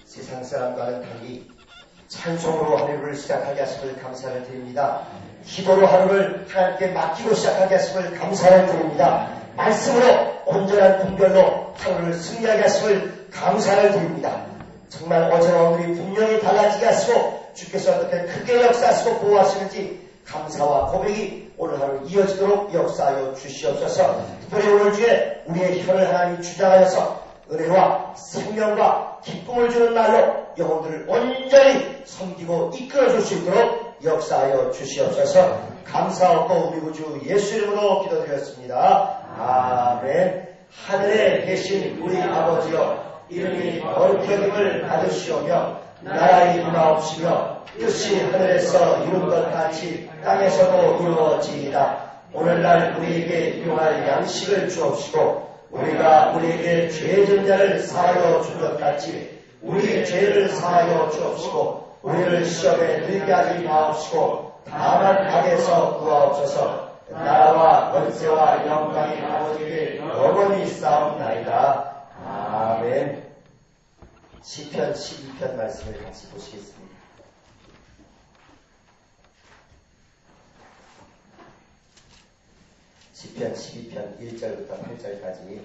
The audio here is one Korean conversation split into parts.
세상 사람과는 달리 찬송으로 하루를 시작하게 하심을 감사를 드립니다. 기도로 하루를 하나님께 맡기고 시작하게 하심을 감사를 드립니다. 말씀으로 온전한 분별로 하루를 승리하게 하심을 감사를 드립니다. 정말 어제와 오늘이 분명히 달라지게 하시고 주께서 어떻게 크게 역사하시고 보호하시는지 감사와 고백이 오늘 하루 이어지도록 역사하여 주시옵소서. 특별히 오늘 주에 우리의 혀를 하나님이 주장하여서 은혜와 생명과 기쁨을 주는 날로 영혼들을 온전히 섬기고 이끌어줄 수 있도록 역사하여 주시옵소서. 감사하고 우리 구주 예수 이름으로 기도드렸습니다. 아멘. 하늘에 계신 우리 아버지여, 이름이 거룩히 여김을 받으시오며 나라의 임하옵시며 뜻이 하늘에서 이룬 것 같이 땅에서도 이루어지이다. 오늘날 우리에게 일용할 양식을 주옵시고 우리가 우리에게 죄진 자를 사하여 준 것 같이 우리 죄를 사하여 주옵시고 우리를 시험에 들게 하지 마옵시고 다만 악에서 구하옵소서. 나라와 권세와 영광이 아버지께 영원히 싸움나이다. 아멘. 시편 12편 말씀을 같이 보시겠습니다. 시편 12편 1절부터 8절까지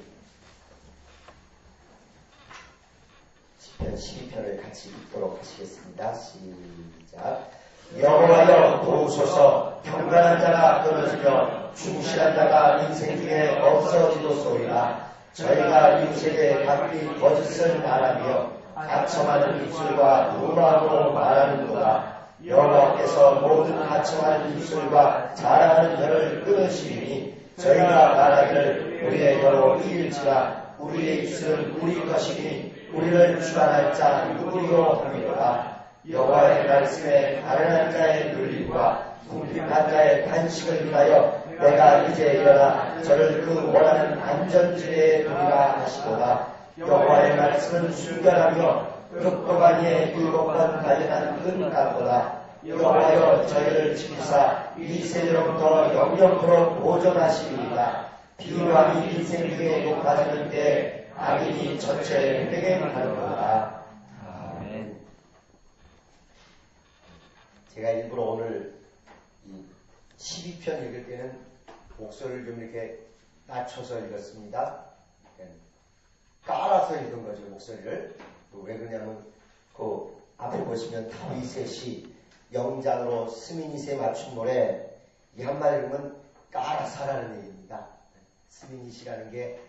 시편 12편을 같이 읽도록 하시겠습니다. 시작. 여호와여 도우소서. 평간한 자가 끊어지며 충실한 자가 인생 중에 없어지도소이다. 저희가 인생에 각기 거짓을 말하며 가청하는 입술과 무마음으로 말하는도다. 여호와께서 모든 가청하는 입술과 자랑하는 혀를 끊으시리니 저희가 말하기를 우리의 혀로 이일지라 우리의 입술은 우리 것이니 우리를 주관할 자 누구리요 하미로다. 여호와의 말씀에 가련한 자의 눌림과 궁핍한 자의 간식을 위하여 내가 이제 일어나 저를 그 원하는 안전지대에 두리라 하시도다. 여호와의 말씀은 순결하며 흑도가니에 7번 가련한 은가보다. 여호와여 저희를 지키사 이 세대로부터 영영토록 보존하시리이다. 비유함이 인생 중에 높아지는 때 악인이 전체 획득에 가는도다. 아멘. 제가 일부러 오늘 12편 읽을 때는 목소리를 좀 이렇게 낮춰서 읽었습니다. 깔아서 읽은 거죠, 목소리를. 왜 그러냐면 그 앞에 보시면 다윗의 시 영장으로 스미닛에 맞춘 노래 이 한마디 읽으면 깔아서라는 얘기입니다. 스미닛이라는 게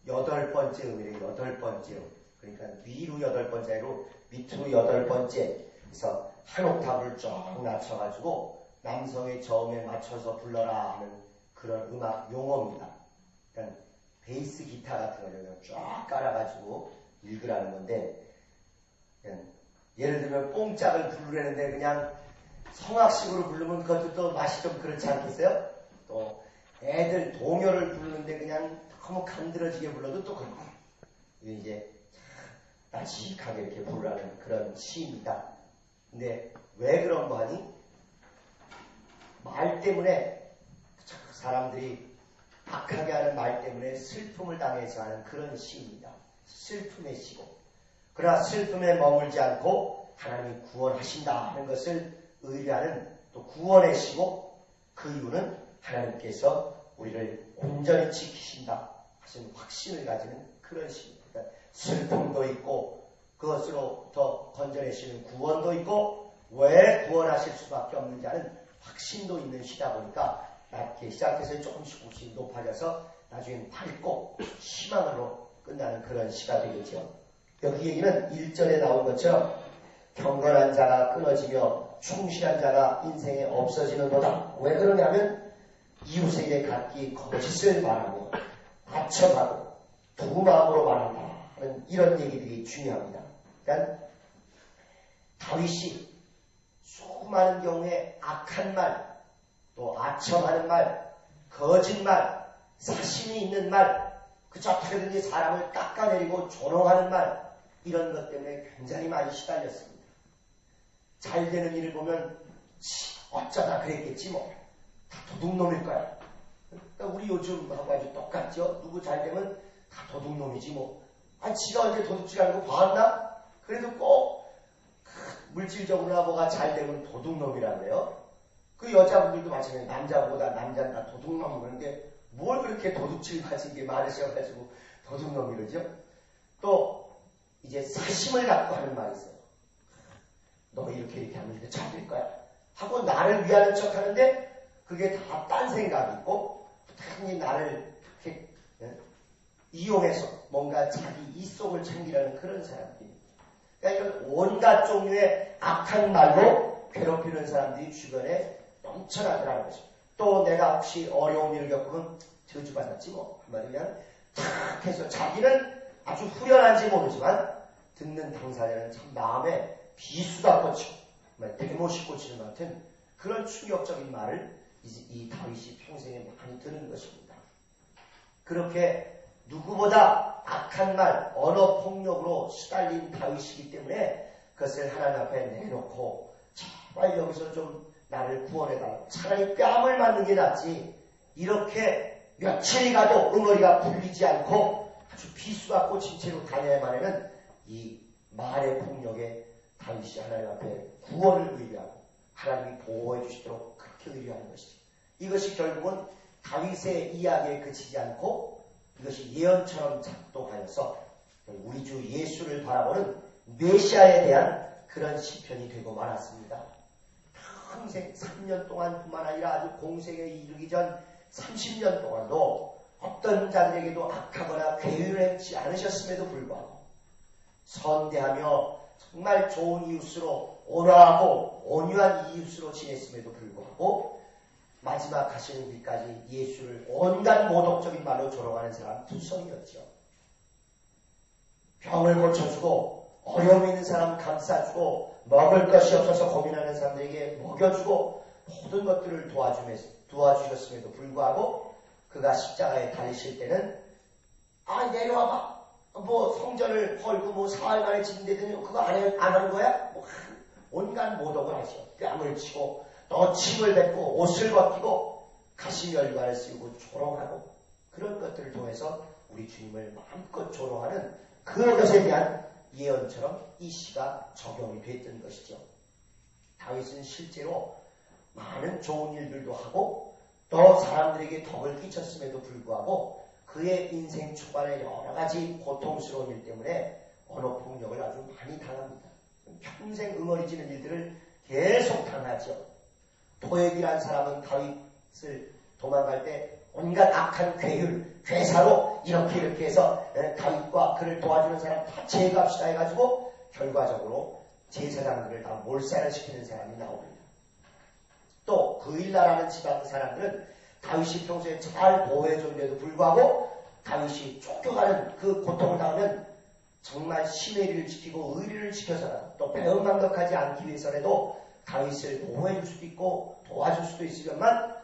8번째 음이래요. 8번째 음. 그러니까 위로 8번째로 밑으로 8번째. 그래서 한 옥탑을 쫙 낮춰가지고 남성의 저음에 맞춰서 불러라 하는 그런 음악 용어입니다. 그러니까 베이스 기타 같은 거를 쫙 깔아가지고 읽으라는 건데, 예를 들면 뽕짝을 부르려는데 그냥 성악식으로 부르면 그것도 또 맛이 좀 그렇지 않겠어요? 또 애들 동요를 부르는데 그냥 너무 간드러지게 불러도 또 그렇고, 이제 나직하게 이렇게 부르라는 그런 시입니다. 근데 왜 그런 거 하니? 말 때문에 사람들이 악하게 하는 말 때문에 슬픔을 당해서 하는 그런 시입니다. 슬픔의 시고, 그러나 슬픔에 머물지 않고 하나님이 구원하신다 하는 것을 의뢰하는 또 구원의 시고, 그 이유는 하나님께서 우리를 온전히 지키신다 하신 확신을 가지는 그런 시입니다. 그러니까 슬픔도 있고 그것으로부터 건져내시는 구원도 있고 왜 구원하실 수밖에 없는지 하는 확신도 있는 시다 보니까 낮게 시작해서 조금씩 높아져서 나중엔 밝고 희망으로 끝나는 그런 시가 되겠죠. 여기 얘기는 1절에 나온 것처럼 경건한 자가 끊어지며 충실한 자가 인생에 없어지는 거다. 왜 그러냐면 이웃에게 각기 거짓을 말하며 아첨하고 두 마음으로 말한다 하는 이런 얘기들이 중요합니다. 그러니까 다윗이 수많은 경우에 악한 말, 또 아첨하는 말, 거짓말, 사심이 있는 말, 그저 어떻게든지 사람을 깎아내리고 조롱하는 말, 이런 것 때문에 굉장히 많이 시달렸습니다. 잘 되는 일을 보면 어쩌다 그랬겠지 뭐. 다 도둑놈일 거야. 그러니까 우리 요즘하고 아주 똑같죠. 누구 잘 되면 다 도둑놈이지 뭐. 아니 지가 언제 도둑질하는 거 봤나? 그래도 꼭 물질적으로나 뭐가 잘 되면 도둑놈이라 그래요. 그 여자분들도 마찬가지로 남자보다 남자는 다 도둑놈 그러는데 뭘 그렇게 도둑질 가지게 말으셔가지고 도둑놈이 그러죠. 또 이제 사심을 갖고 하는 말이 있어요. 너 이렇게 하면 이렇게 잘 될 거야 하고 나를 위하는 척 하는데 그게 다 딴 생각이 있고 당연히 나를 이렇게 이용해서 뭔가 자기 이속을 챙기려는 그런 사람들입니다. 그러니까 이런 온갖 종류의 악한 말로 괴롭히는 사람들이 주변에 넘쳐나더라는 것입니다. 또 내가 혹시 어려운 일을 겪으면 저주받았지 뭐 한마디로 탁 해서 자기는 아주 후련한지 모르지만 듣는 당사자는 참 마음에 비수가 꽂히고 대못이 꽂히는 것 같은 그런 충격적인 말을 이 다윗이 평생에 많이 들은 것입니다. 그렇게 누구보다 악한 말, 언어 폭력으로 시달린 다윗이기 때문에 그것을 하나님 앞에 내놓고 제발 여기서 좀 나를 구원해달라고 차라리 뺨을 맞는 게 낫지 이렇게 며칠이 가도 응어리가 풀리지 않고 아주 비수가 꽂힌 채로 다녀야만에는 이 말의 폭력에 다윗이 하나님 앞에 구원을 의뢰하고 하나님이 보호해 주시도록 그렇게 의뢰하는 것이죠. 이것이 결국은 다윗의 이야기에 그치지 않고 이것이 예언처럼 작동하여서 우리 주 예수를 바라보는 메시아에 대한 그런 시편이 되고 말았습니다. 평생 3년 동안뿐만 아니라 아주 공생에 이르기 전 30년 동안도 어떤 자들에게도 악하거나 괴유를 했지 않으셨음에도 불구하고 선대하며 정말 좋은 이웃으로 온화하고 온유한 이웃으로 지냈음에도 불구하고 마지막 가시는 길까지 예수를 온갖 모독적인 말로 조롱하는 사람 투성이었죠. 병을 고쳐주고 어려움 있는 사람 감싸주고 먹을 것이 없어서 고민하는 사람들에게 먹여주고 모든 것들을 도와주셨음에도 불구하고 그가 십자가에 달리실 때는 내려와봐. 뭐 성전을 헐고 뭐 사흘 만에 짓는다더니 그거 안 하는 거야? 뭐 온갖 모독을 하셔. 뺨을 치고 또 침을 뱉고 옷을 벗기고 가시멸관을 씌우고 조롱하고 그런 것들을 통해서 우리 주님을 마음껏 조롱하는 그것에 대한 예언처럼 이 시가 적용이 됐던 것이죠. 다윗은 실제로 많은 좋은 일들도 하고 또 사람들에게 덕을 끼쳤음에도 불구하고 그의 인생 초반에 여러 가지 고통스러운 일 때문에 언어 폭력을 아주 많이 당합니다. 평생 응어리지는 일들을 계속 당하죠. 도액이라는 사람은 다윗을 도망갈 때 온갖 악한 괴율, 괴사로 이렇게 해서 다윗과 그를 도와주는 사람 다 제거합시다 해가지고 결과적으로 제사장들을 다 몰살을 시키는 사람이 나옵니다. 또 그일라라는 지방 사람들은 다윗이 평소에 잘 보호해줬는데도 불구하고 다윗이 쫓겨가는 그 고통을 당하면 정말 신의를 지키고 의리를 지켜서라도 또 배은망덕하지 않기 위해서라도 다윗을 보호해줄 수도 있고 도와줄 수도 있으련만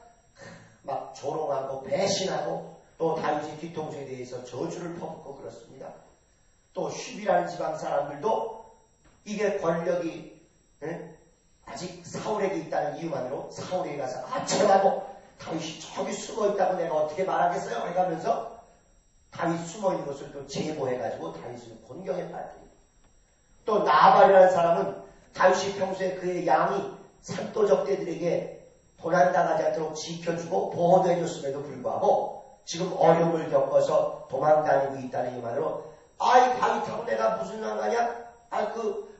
막 조롱하고 배신하고 또 다윗의 뒤통수에 대해서 저주를 퍼붓고 그렇습니다. 또 쉿이라는 지방 사람들도 이게 권력이 아직 사울에게 있다는 이유만으로 사울에게 가서 아첨하고 다윗이 저기 숨어있다고 내가 어떻게 말하겠어요? 해가면서 다윗 숨어있는 것을 또 제보해가지고 다윗을 곤경에 빠뜨립니다. 또 나발이라는 사람은 다윗이 평소에 그의 양이 산도적대들에게 고난당하지 않도록 지켜주고 보호도 해줬음에도 불구하고 지금 어려움을 겪어서 도망다니고 있다는 이유만으로 다윗하고 내가 무슨 상관이야? 그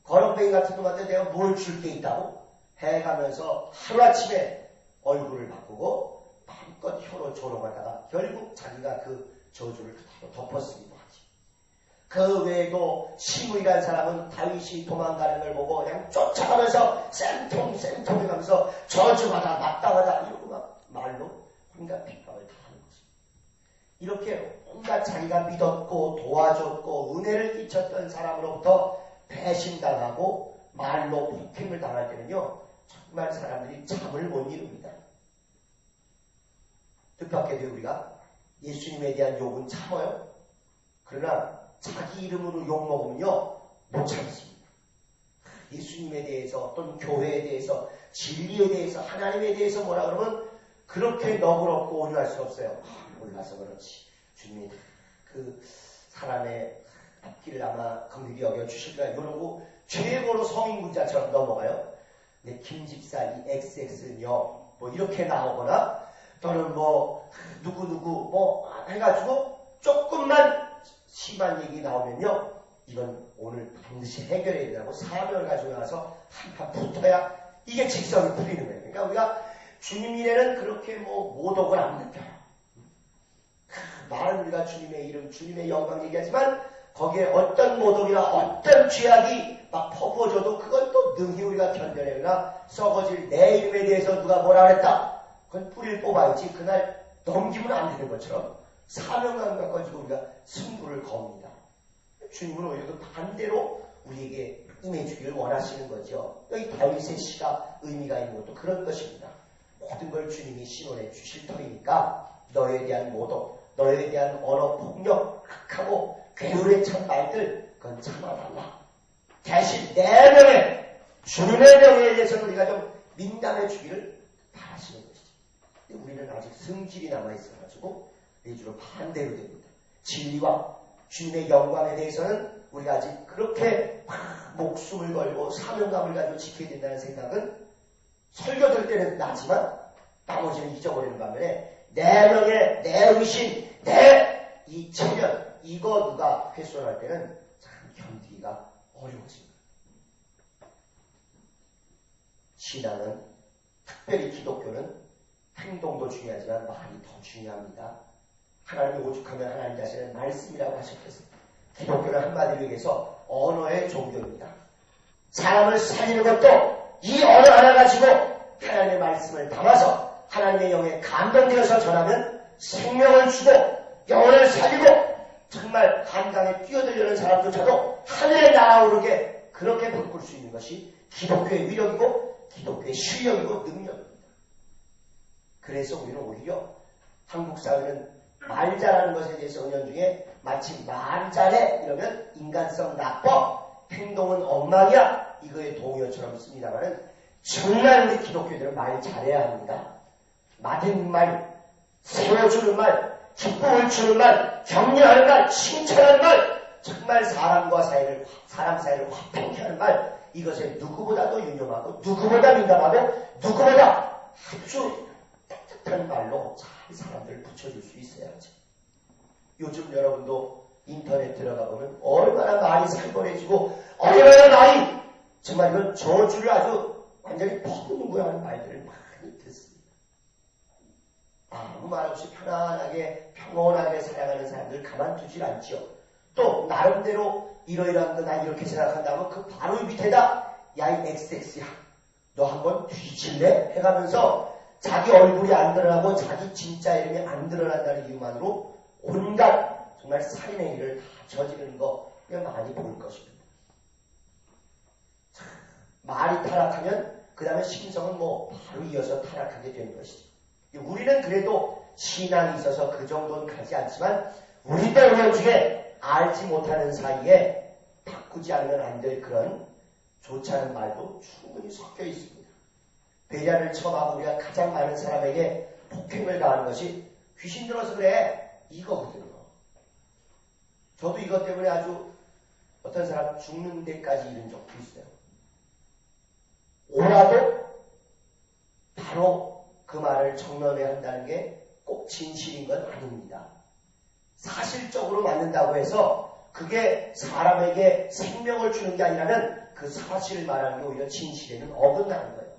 거렁뱅이 같은 놈한테 내가 뭘 줄 게 있다고 해가면서 하루아침에 얼굴을 바꾸고 마음껏 혀로 조롱하다가 결국 자기가 그 저주를 덮었으기도 하지. 그 외에도 시므이라는 사람은 다윗이 도망가는 걸 보고 그냥 쫓아가면서 쌤통해가면서 저주하다 마땅하다 이러고 막 말로 온갖 핍박을 다 하는 것입니다. 이렇게 온갖 자기가 믿었고 도와줬고 은혜를 끼쳤던 사람으로부터 배신당하고 말로 폭행을 당할 때는요 정말 사람들이 잠을 못 이룹니다. 뜻밖에도 우리가 예수님에 대한 욕은 참아요. 그러나 자기 이름으로 욕먹으면요 못 참습니다. 예수님에 대해서 어떤 교회에 대해서 진리에 대해서 하나님에 대해서 뭐라 그러면 그렇게 너그럽고 온유할 수 없어요. 몰라서 그렇지. 주님이 그 사람의 앞길을 아마 긍휼히 여겨주실 거야. 이러고 최고로 성인 문자처럼 넘어가요. 근데 김집사 이 XX는요, 뭐 이렇게 나오거나 또는 뭐 누구누구 뭐 해가지고 조금만 심한 얘기 나오면요, 이건 오늘 반드시 해결해야 된다고 사명을 가지고 나서 한판 붙어야 이게 직성이 풀리는 거예요. 그러니까 우리가 주님 일에는 그렇게 뭐 모독을 안 느껴요. 말은 우리가 주님의 이름, 주님의 영광 얘기하지만 거기에 어떤 모독이나 어떤 죄악이 막 퍼부어져도 그건 또 능히 우리가 견뎌내거나 썩어질 내 이름에 대해서 누가 뭐라 그랬다, 그건 뿌리를 뽑아야지 그날 넘기면 안 되는 것처럼 사명감을 가지고 우리가 승부를 겁니다. 주님은 오히려 그 반대로 우리에게 임해주기를 원하시는 거죠. 여기 다윗의 시가 의미가 있는 것도 그런 것입니다. 모든 걸 주님이 신원해 주실 터이니까 너에 대한 모독, 너에 대한 언어 폭력, 악하고 괴물의 참 말들, 그건 참아달라. 대신 내 명예, 주님의 명예에 대해서는 우리가 좀 민감해 주기를 바라시는 것이죠. 우리는 아직 성질이 남아있어가지고 내주로 반대로 됩니다. 진리와 주님의 영광에 대해서는 우리가 아직 그렇게 목숨을 걸고 사명감을 가지고 지켜야 된다는 생각은 설교 들 때는 나지만 나머지는 잊어버리는 반면에 내 명예, 내 의심, 내 이 체면, 이거 누가 훼손할 때는 참 견디기가 어려워집니다. 신앙은, 특별히 기독교는 행동도 중요하지만 말이 더 중요합니다. 하나님이 오죽하면 하나님 자신을 말씀이라고 하셨겠습니다. 기독교는 한마디로 얘기해서 언어의 종교입니다. 사람을 살리는 것도 이 언어 하나 가지고 하나님의 말씀을 담아서 하나님의 영에 감동되어서 전하면 생명을 주고 영혼을 살리고 정말 한강에 뛰어들려는 사람조차도 하늘에 날아오르게 그렇게 바꿀 수 있는 것이 기독교의 위력이고 기독교의 실력이고 능력입니다. 그래서 우리는 오히려 한국 사회는 말 잘하는 것에 대해서 은연중에 마치 말 잘해 이러면 인간성 나빠, 행동은 엉망이야, 이거의 동요처럼 씁니다만은 정말 우리 기독교들은 말 잘해야 합니다. 맞은 말, 세워주는 말, 기쁨을 주는 말, 격려하는 말, 칭찬하는 말, 정말 사람 사이를 화평케 하는 말, 이것에 누구보다도 유념하고 누구보다 민감하고 누구보다 아주 따뜻한 말로 잘 사람들을 붙여줄 수 있어야지. 요즘 여러분도 인터넷 들어가 보면 얼마나 말이 살벌해지고 얼마나 말이 정말 이건 저주를 아주 완전히 퍼붓는구나 하는 말들을 많이 듣습니다. 아무 말 없이 편안하게 평온하게 살아가는 사람들 가만두질 않죠. 또 나름대로 이러이러한 거 나 이렇게 생각한다고 그 바로 밑에다 야 이 XX야 너 한번 뒤질래? 해가면서 자기 얼굴이 안 드러나고 자기 진짜 이름이 안 드러난다는 이유만으로 온갖 정말 살인의 일을 다 저지르는 거 많이 볼 것입니다. 말이 타락하면 그 다음에 심성은 뭐 바로 이어서 타락하게 되는 것이죠. 우리는 그래도 신앙이 있어서 그 정도는 가지 않지만 우리도 은연중에 알지 못하는 사이에 바꾸지 않으면 안 될 그런 좋지 않은 말도 충분히 섞여 있습니다. 배려를 처음하고 우리가 가장 많은 사람에게 폭행을 가하는 것이 귀신 들어서 그래 이거거든요. 저도 이것 때문에 아주 어떤 사람 죽는 데까지 이른 적도 있어요. 오라도 바로 그 말을 정면해야 한다는 게 꼭 진실인 건 아닙니다. 사실적으로 맞는다고 해서 그게 사람에게 생명을 주는 게 아니라면 그 사실을 말하는 게 오히려 진실에는 어긋나는 거예요.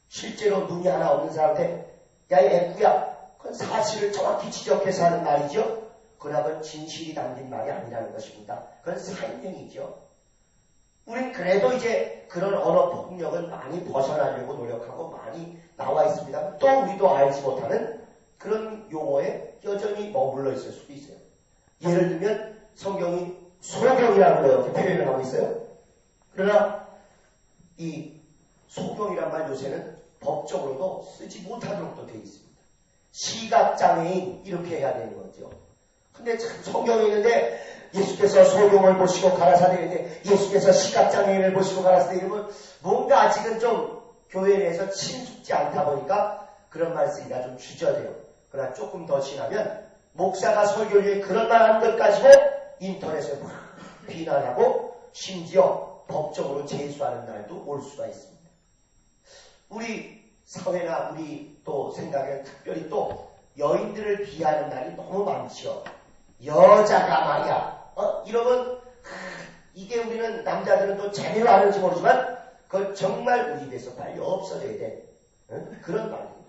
실제로 눈이 하나 없는 사람한테 야 이 애꾸야 그건 사실을 정확히 지적해서 하는 말이죠. 그러나 그건 진실이 담긴 말이 아니라는 것입니다. 그건 사명이죠. 우린 그래도 이제 그런 언어 폭력은 많이 벗어나려고 노력하고 많이 나와 있습니다. 또 우리도 알지 못하는 그런 용어에 여전히 머물러 있을 수도 있어요. 예를 들면 성경이 소경이라고 이렇게 표현을 하고 있어요. 그러나 이 소경이란 말 요새는 법적으로도 쓰지 못하도록 또 되어 있습니다. 시각장애인 이렇게 해야 되는 거죠. 근데 참 성경에 있는데 예수께서 소경을 보시고 가라사대인데 예수께서 시각장애인을 보시고 가라사대 이러면 뭔가 아직은 좀 교회 내에서 친숙지 않다 보니까 그런 말 쓰기가 좀 주저돼요. 그러나 조금 더 지나면 목사가 설교 중에 그런 말 하는 것 가지고 인터넷에 막 비난하고 심지어 법적으로 제소하는 날도 올 수가 있습니다. 우리 사회나 우리 또 생각에 특별히 또 여인들을 비하하는 날이 너무 많죠. 여자가 말이야. 이러면 이게 우리는 남자들은 또 제대로 아는지 모르지만 그건 정말 우리 입에서 빨리 없어져야 돼. 그런 말입니다.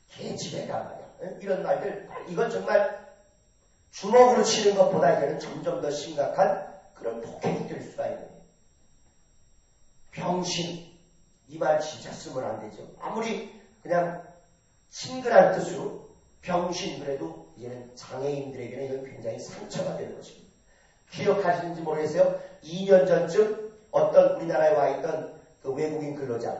개집애가 말이야. 이런 말들 이건 정말 주먹으로 치는 것보다 이제는 점점 더 심각한 그런 폭행이 될 수가 있는 거예요. 병신 이 말 진짜 쓰면 안 되죠. 아무리 그냥 친근한 뜻으로 병신 그래도 이제는 장애인들에게는 이건 굉장히 상처가 되는 것입니다. 기억하시는지 모르겠어요. 2년 전쯤 어떤 우리나라에 와 있던 그 외국인 근로자,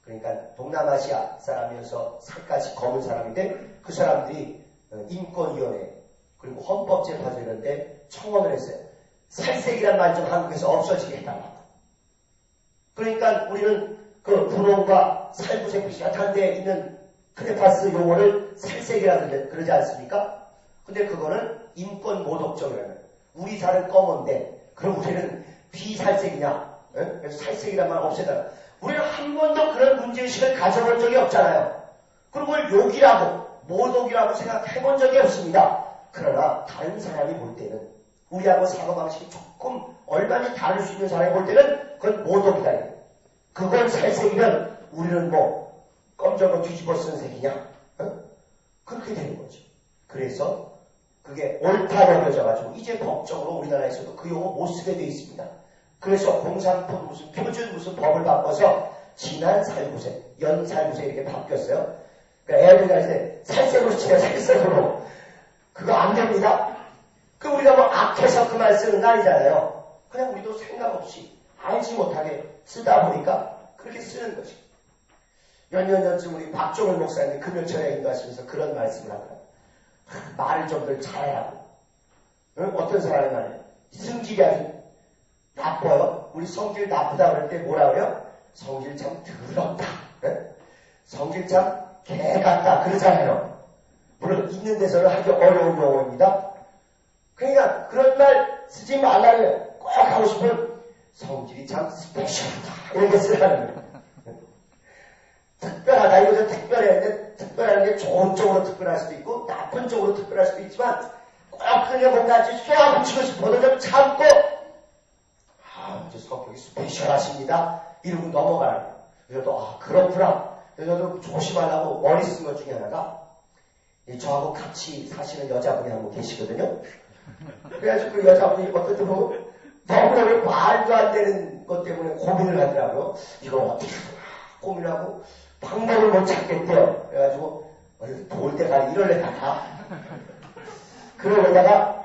그러니까 동남아시아 사람이어서 살까지 검은 사람인데 그 사람들이 인권위원회 그리고 헌법재판소 이런데 청원을 했어요. 살색이란 말 좀 한국에서 없어지게 해달라고. 그러니까 우리는 그 분홍과 살구색 비슷한 데에 있는 크레파스 용어를 살색이라 그러지 않습니까? 근데 그거는 인권 모독적이라는 거예요. 우리 살은 검은데 그럼 우리는 비살색이냐? 그래서 살색이란 말 없애달라. 우리는 한 번도 그런 문제의식을 가져본 적이 없잖아요. 그리고 그걸 욕이라고 모독이라고 생각해본 적이 없습니다. 그러나 다른 사람이 볼 때는 우리하고 사고방식이 조금 얼마나 다를 수 있는 사람이 볼 때는 그건 모독이다. 그건 살색이면 우리는 뭐 검정을 뒤집어 쓴 색이냐? 그렇게 되는 거죠. 그래서 그게 옳다 여겨져가지고 이제 법적으로 우리나라에서도 그 용어 못 쓰게 돼 있습니다. 그래서 공산품 무슨 표준 무슨 법을 바꿔서 진한 살구색, 연살구색 이렇게 바뀌었어요. 그러니까 애들이 할 때 살색으로 치면 살색으로 그거 안 됩니다. 그 우리가 뭐 악해서 그 말 쓰는 거 아니잖아요. 그냥 우리도 생각 없이 알지 못하게 쓰다 보니까 그렇게 쓰는 거지. 몇 년 전쯤 우리 박종훈 목사님이 금요철에 인도하시면서 그런 말씀을 하더라고요. 말을 좀 더 잘하라고. 어떤 사람이 말해요. 성질이 아주 나빠요. 우리 성질 나쁘다 그럴 때 뭐라 그래요? 성질 참 더럽다. 성질 참 개같다. 그러잖아요. 물론 있는 데서는 아주 어려운 용어입니다. 그러니까 그런 말 쓰지 말라고 꼭 하고 싶은 성질이 참 스페셜하다. 이렇게 쓰라는 거예요. 특별하다. 이것은 특별했는데 특별한 게 좋은 쪽으로 특별할 수도 있고 나쁜 쪽으로 특별할 수도 있지만 꼭 그게 뭔가 아주 쏘아붙이고 싶어도 좀 참고 저 성격이 스페셜하십니다. 이러고 넘어가는 거예요. 그래서 또 그렇구나. 그래서 저도 조심하려고 머리 쓴 것 중에 하나가 저하고 같이 사시는 여자분이 한 분 계시거든요. 그래가지고 그 여자분이 어떤 때 보면 너무너무 말도 안 되는 것 때문에 고민을 하더라고요. 이걸 어떻게 고민하고 방법을 못 찾겠대요. 그래가지고 볼 때가 이럴래다가 그러다가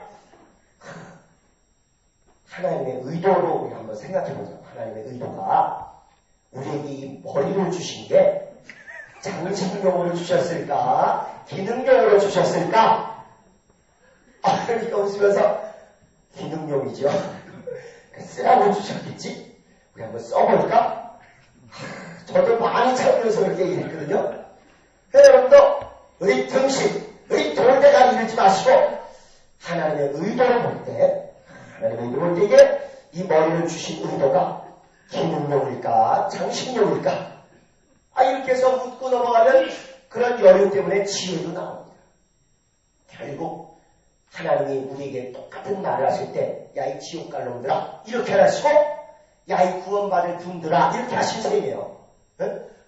하나님의 의도로 우리 한번 생각해보자. 하나님의 의도가 우리에게 이 머리를 주신 게 장식용으로 주셨을까? 기능용으로 주셨을까? 이렇게 웃으면서 기능용이죠. 쓰라고 주셨겠지? 우리 한번 써볼까? 저도 많이 참으면서 그렇게 얘기했거든요. 여러분도 의등식, 의돌대가 이러지 마시고 하나님의 의도를 볼 때, 하나님의 의도를 볼 때 이게 이 머리를 주신 의도가 기능용일까? 장식용일까? 이렇게 해서 묻고 넘어가면 그런 여유 때문에 지혜도 나옵니다. 결국 하나님이 우리에게 똑같은 말을 하실 때, 야 이 지옥갈놈들아 이렇게 하시고, 야 이 구원받을 분들아 이렇게 하신 셈이에요.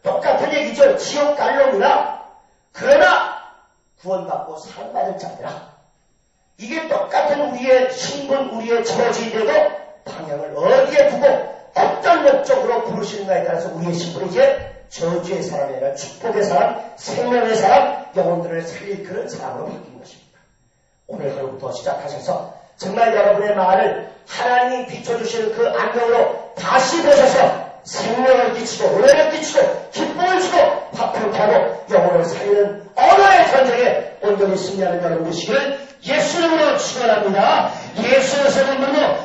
똑같은 얘기죠. 지옥갈놈이라. 그러나 구원받고 사랑받을 자들아. 이게 똑같은 우리의 신분, 우리의 처지인데도 방향을 어디에 두고 어떤 목적으로 부르시는가에 따라서 우리의 신분이 이제 저주의 사람이 아니라 축복의 사람, 생명의 사람, 영혼들을 살릴 그런 사람으로 바뀐 것입니다. 오늘 하루부터 시작하셔서 정말 여러분의 말을 하나님이 비춰주시는 그 안경으로 다시 보셔서 생명을 끼치고 은혜를 끼치고 기쁨을 주고 화평케 하고 영혼을 살리는 언어의 전쟁에 온전히 승리하는 여러분 되시기를 예수 이름으로 축원합니다. 예수의 이름으로